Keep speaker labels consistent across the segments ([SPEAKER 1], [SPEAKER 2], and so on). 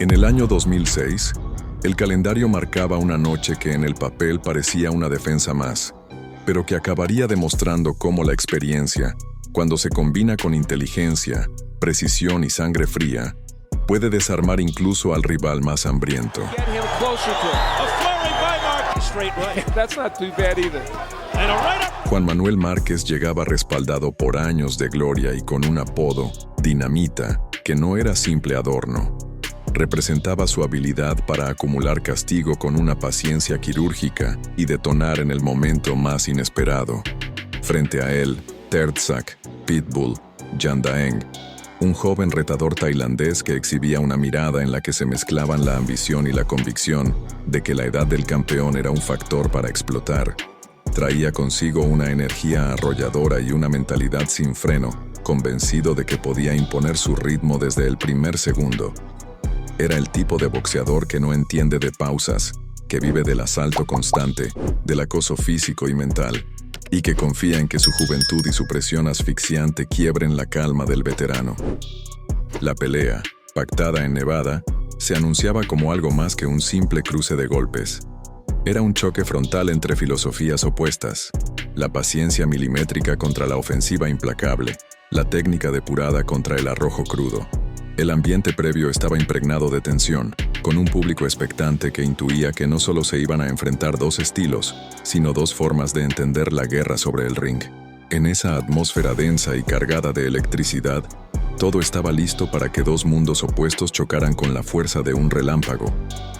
[SPEAKER 1] En el año 2006, el calendario marcaba una noche que en el papel parecía una defensa más, pero que acabaría demostrando cómo la experiencia, cuando se combina con inteligencia, precisión y sangre fría, puede desarmar incluso al rival más hambriento. Juan Manuel Márquez llegaba respaldado por años de gloria y con un apodo, Dinamita, que no era simple adorno. Representaba su habilidad para acumular castigo con una paciencia quirúrgica y detonar en el momento más inesperado. Frente a él, Tertsak, Pitbull, Jan Daeng, un joven retador tailandés que exhibía una mirada en la que se mezclaban la ambición y la convicción de que la edad del campeón era un factor para explotar. Traía consigo una energía arrolladora y una mentalidad sin freno, convencido de que podía imponer su ritmo desde el primer segundo. Era el tipo de boxeador que no entiende de pausas, que vive del asalto constante, del acoso físico y mental, y que confía en que su juventud y su presión asfixiante quiebren la calma del veterano. La pelea, pactada en Nevada, se anunciaba como algo más que un simple cruce de golpes. Era un choque frontal entre filosofías opuestas, la paciencia milimétrica contra la ofensiva implacable, la técnica depurada contra el arrojo crudo. El ambiente previo estaba impregnado de tensión, con un público expectante que intuía que no solo se iban a enfrentar dos estilos, sino dos formas de entender la guerra sobre el ring. En esa atmósfera densa y cargada de electricidad, todo estaba listo para que dos mundos opuestos chocaran con la fuerza de un relámpago.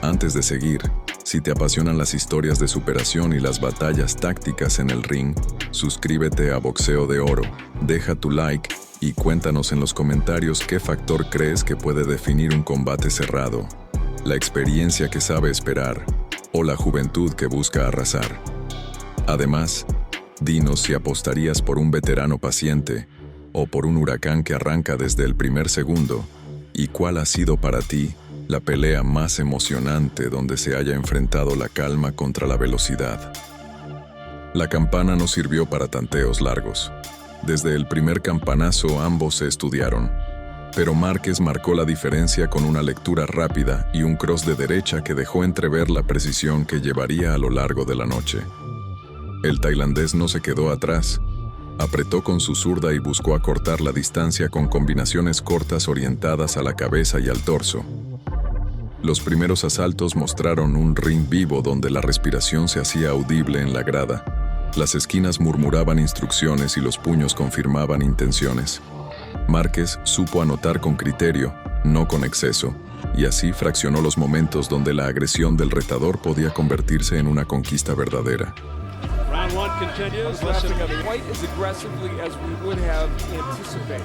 [SPEAKER 1] Antes de seguir, si te apasionan las historias de superación y las batallas tácticas en el ring, suscríbete a Boxeo de Oro, deja tu like y cuéntanos en los comentarios qué factor crees que puede definir un combate cerrado, la experiencia que sabe esperar o la juventud que busca arrasar. Además, dinos si apostarías por un veterano paciente o por un huracán que arranca desde el primer segundo y cuál ha sido para ti la pelea más emocionante donde se haya enfrentado la calma contra la velocidad. La campana no sirvió para tanteos largos. Desde el primer campanazo ambos se estudiaron, pero Márquez marcó la diferencia con una lectura rápida y un cross de derecha que dejó entrever la precisión que llevaría a lo largo de la noche. El tailandés no se quedó atrás. Apretó con su zurda y buscó acortar la distancia con combinaciones cortas orientadas a la cabeza y al torso. Los primeros asaltos mostraron un ring vivo donde la respiración se hacía audible en la grada. Las esquinas murmuraban instrucciones y los puños confirmaban intenciones. Márquez supo anotar con criterio, no con exceso, y así fraccionó los momentos donde la agresión del retador podía convertirse en una conquista verdadera.
[SPEAKER 2] Round one continues. Listening quite as aggressively as we would have anticipated.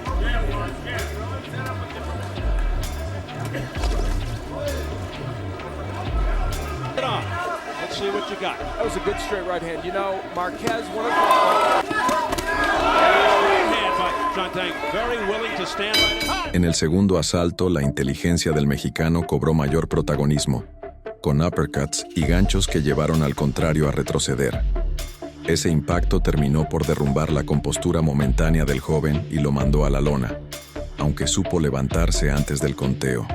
[SPEAKER 2] Get on. Let's see what you got. That was a good straight right hand. You know, Marquez, one of the...
[SPEAKER 1] En el segundo asalto, la inteligencia del mexicano cobró mayor protagonismo, con uppercuts y ganchos que llevaron al contrario a retroceder. Ese impacto terminó por derrumbar la compostura momentánea del joven y lo mandó a la lona, aunque supo levantarse antes del conteo.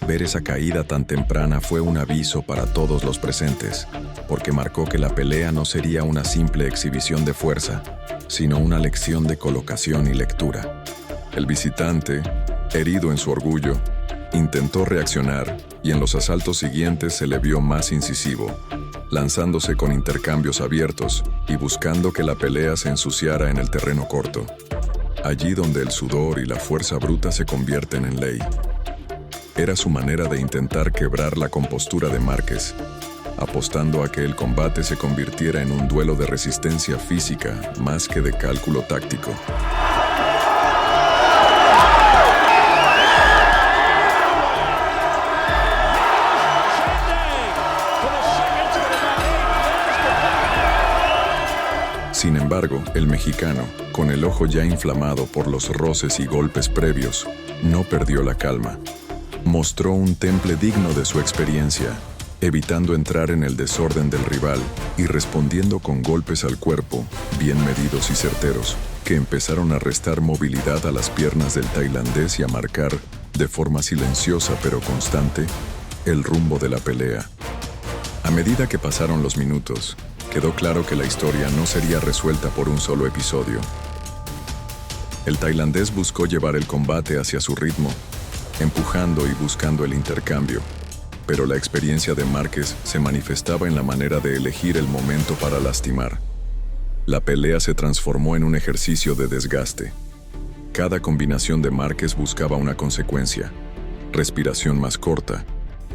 [SPEAKER 1] Ver esa caída tan temprana fue un aviso para todos los presentes, porque marcó que la pelea no sería una simple exhibición de fuerza, sino una lección de colocación y lectura. El visitante, herido en su orgullo, intentó reaccionar y en los asaltos siguientes se le vio más incisivo, lanzándose con intercambios abiertos y buscando que la pelea se ensuciara en el terreno corto, allí donde el sudor y la fuerza bruta se convierten en ley. Era su manera de intentar quebrar la compostura de Márquez, apostando a que el combate se convirtiera en un duelo de resistencia física más que de cálculo táctico. Sin embargo, el mexicano, con el ojo ya inflamado por los roces y golpes previos, no perdió la calma. Mostró un temple digno de su experiencia, evitando entrar en el desorden del rival y respondiendo con golpes al cuerpo, bien medidos y certeros, que empezaron a restar movilidad a las piernas del tailandés y a marcar de forma silenciosa pero constante, el rumbo de la pelea. A medida que pasaron los minutos, quedó claro que la historia no sería resuelta por un solo episodio. El tailandés buscó llevar el combate hacia su ritmo, empujando y buscando el intercambio, pero la experiencia de Márquez se manifestaba en la manera de elegir el momento para lastimar. La pelea se transformó en un ejercicio de desgaste. Cada combinación de Márquez buscaba una consecuencia: respiración más corta,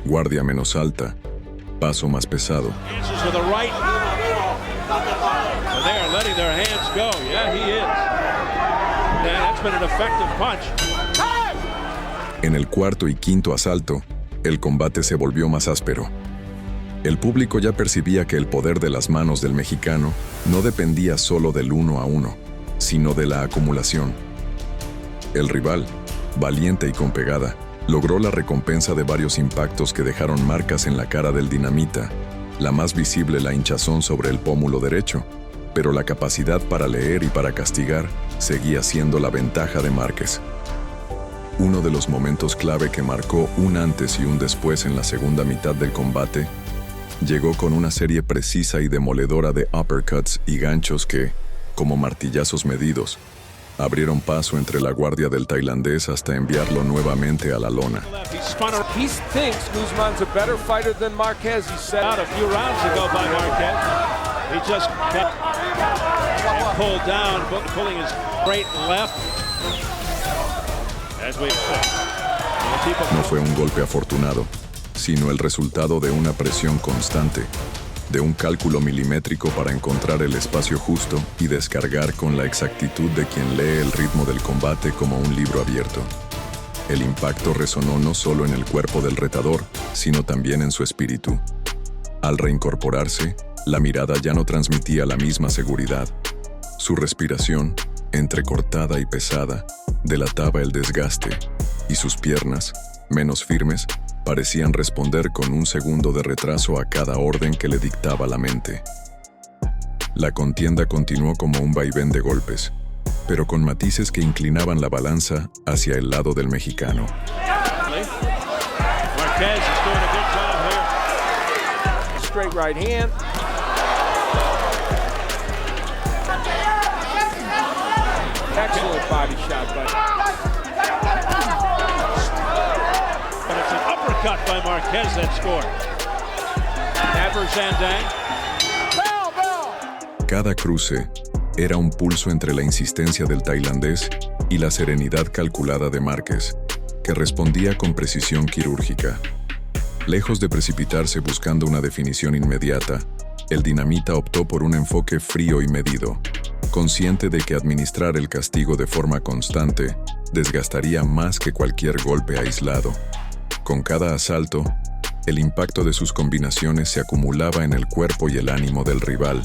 [SPEAKER 1] guardia menos alta, paso más pesado. En el cuarto y quinto asalto, el combate se volvió más áspero. El público ya percibía que el poder de las manos del mexicano no dependía solo del 1 a 1, sino de la acumulación. El rival, valiente y con pegada, logró la recompensa de varios impactos que dejaron marcas en la cara del dinamita, la más visible la hinchazón sobre el pómulo derecho, pero la capacidad para leer y para castigar seguía siendo la ventaja de Márquez. Uno de los momentos clave que marcó un antes y un después en la segunda mitad del combate llegó con una serie precisa y demoledora de uppercuts y ganchos que, como martillazos medidos, abrieron paso entre la guardia del tailandés hasta enviarlo nuevamente a la lona.
[SPEAKER 2] He thinks Guzman's a better fighter than Marquez. He said out a few rounds ago by Marquez. He just got pulled down, pulling his great left. As we
[SPEAKER 1] No fue un golpe afortunado, sino el resultado de una presión constante, de un cálculo milimétrico para encontrar el espacio justo y descargar con la exactitud de quien lee el ritmo del combate como un libro abierto. El impacto resonó no solo en el cuerpo del retador, sino también en su espíritu. Al reincorporarse, la mirada ya no transmitía la misma seguridad. Su respiración, entrecortada y pesada, delataba el desgaste, y sus piernas, menos firmes, parecían responder con un segundo de retraso a cada orden que le dictaba la mente. La contienda continuó como un vaivén de golpes, pero con matices que inclinaban la balanza hacia el lado del mexicano.
[SPEAKER 2] Marquez is doing a good job here. Straight right hand. Excellent body shot by. And it's an uppercut by Marquez that scored. Never Zandang.
[SPEAKER 1] Cada cruce era un pulso entre la insistencia del tailandés y la serenidad calculada de Márquez, que respondía con precisión quirúrgica. Lejos de precipitarse buscando una definición inmediata, el dinamita optó por un enfoque frío y medido, consciente de que administrar el castigo de forma constante desgastaría más que cualquier golpe aislado. Con cada asalto, el impacto de sus combinaciones se acumulaba en el cuerpo y el ánimo del rival,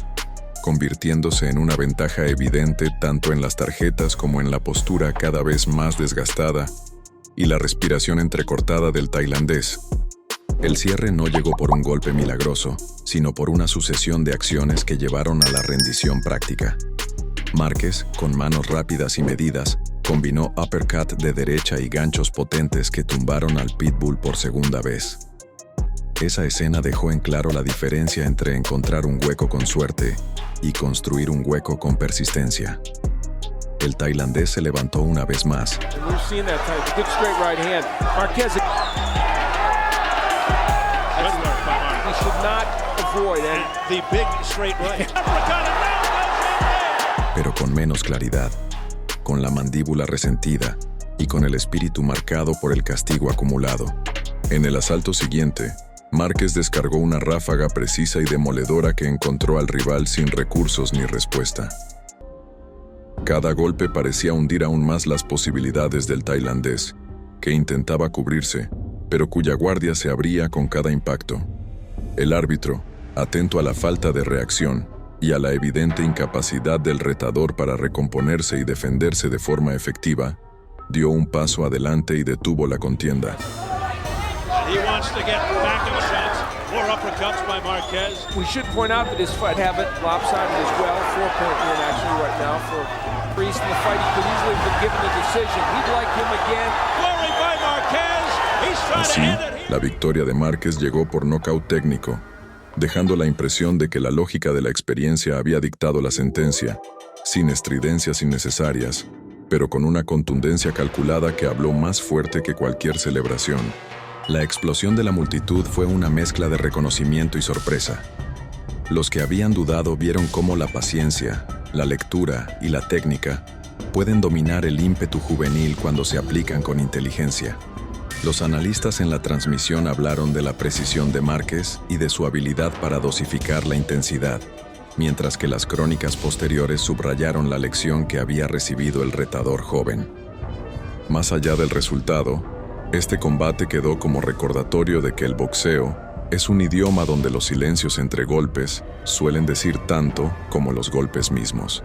[SPEAKER 1] convirtiéndose en una ventaja evidente tanto en las tarjetas como en la postura cada vez más desgastada y la respiración entrecortada del tailandés. El cierre no llegó por un golpe milagroso, sino por una sucesión de acciones que llevaron a la rendición práctica. Márquez, con manos rápidas y medidas, combinó uppercut de derecha y ganchos potentes que tumbaron al Pitbull por segunda vez. Esa escena dejó en claro la diferencia entre encontrar un hueco con suerte y construir un hueco con persistencia. El tailandés se levantó una vez más. Pero con menos claridad, con la mandíbula resentida y con el espíritu marcado por el castigo acumulado. En el asalto siguiente, Márquez descargó una ráfaga precisa y demoledora que encontró al rival sin recursos ni respuesta. Cada golpe parecía hundir aún más las posibilidades del tailandés, que intentaba cubrirse, pero cuya guardia se abría con cada impacto. El árbitro, atento a la falta de reacción y a la evidente incapacidad del retador para recomponerse y defenderse de forma efectiva, dio un paso adelante y detuvo la contienda.
[SPEAKER 2] He wants to get back in the shots. More uppercuts by Marquez. We should point out that his fight habit lopsided as well. 4-point win actually right now for Priest in the fight. He could easily have been given the decision. He'd like him again. Glory by Marquez.
[SPEAKER 1] Así, la victoria de Márquez llegó por nocaut técnico, dejando la impresión de que la lógica de la experiencia había dictado la sentencia, sin estridencias innecesarias, pero con una contundencia calculada que habló más fuerte que cualquier celebración. La explosión de la multitud fue una mezcla de reconocimiento y sorpresa. Los que habían dudado vieron cómo la paciencia, la lectura y la técnica pueden dominar el ímpetu juvenil cuando se aplican con inteligencia. Los analistas en la transmisión hablaron de la precisión de Márquez y de su habilidad para dosificar la intensidad, mientras que las crónicas posteriores subrayaron la lección que había recibido el retador joven. Más allá del resultado, este combate quedó como recordatorio de que el boxeo es un idioma donde los silencios entre golpes suelen decir tanto como los golpes mismos.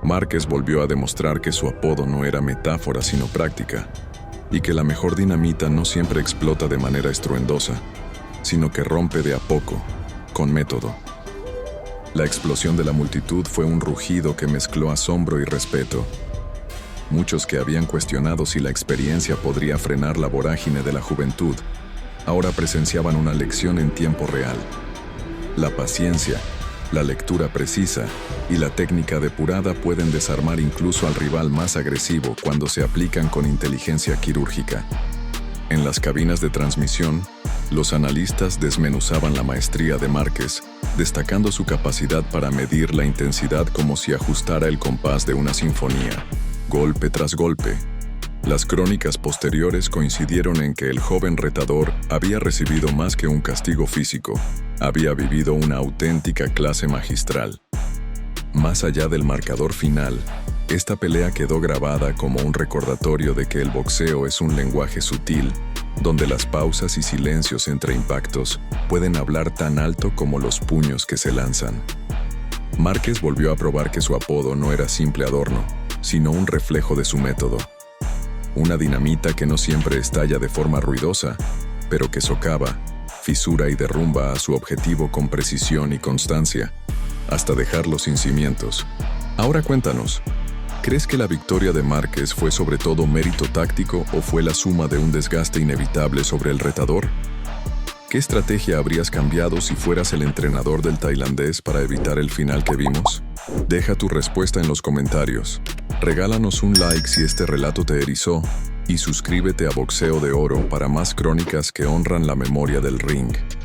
[SPEAKER 1] Márquez volvió a demostrar que su apodo no era metáfora sino práctica, y que la mejor dinamita no siempre explota de manera estruendosa, sino que rompe de a poco, con método. La explosión de la multitud fue un rugido que mezcló asombro y respeto. Muchos que habían cuestionado si la experiencia podría frenar la vorágine de la juventud, ahora presenciaban una lección en tiempo real. La paciencia, la lectura precisa y la técnica depurada pueden desarmar incluso al rival más agresivo cuando se aplican con inteligencia quirúrgica. En las cabinas de transmisión, los analistas desmenuzaban la maestría de Márquez, destacando su capacidad para medir la intensidad como si ajustara el compás de una sinfonía, golpe tras golpe. Las crónicas posteriores coincidieron en que el joven retador había recibido más que un castigo físico, había vivido una auténtica clase magistral. Más allá del marcador final, esta pelea quedó grabada como un recordatorio de que el boxeo es un lenguaje sutil, donde las pausas y silencios entre impactos pueden hablar tan alto como los puños que se lanzan. Márquez volvió a probar que su apodo no era simple adorno, sino un reflejo de su método. Una dinamita que no siempre estalla de forma ruidosa, pero que socava, fisura y derrumba a su objetivo con precisión y constancia, hasta dejarlo sin cimientos. Ahora cuéntanos, ¿crees que la victoria de Márquez fue sobre todo mérito táctico o fue la suma de un desgaste inevitable sobre el retador? ¿Qué estrategia habrías cambiado si fueras el entrenador del tailandés para evitar el final que vimos? Deja tu respuesta en los comentarios. Regálanos un like si este relato te erizó y suscríbete a Boxeo de Oro para más crónicas que honran la memoria del ring.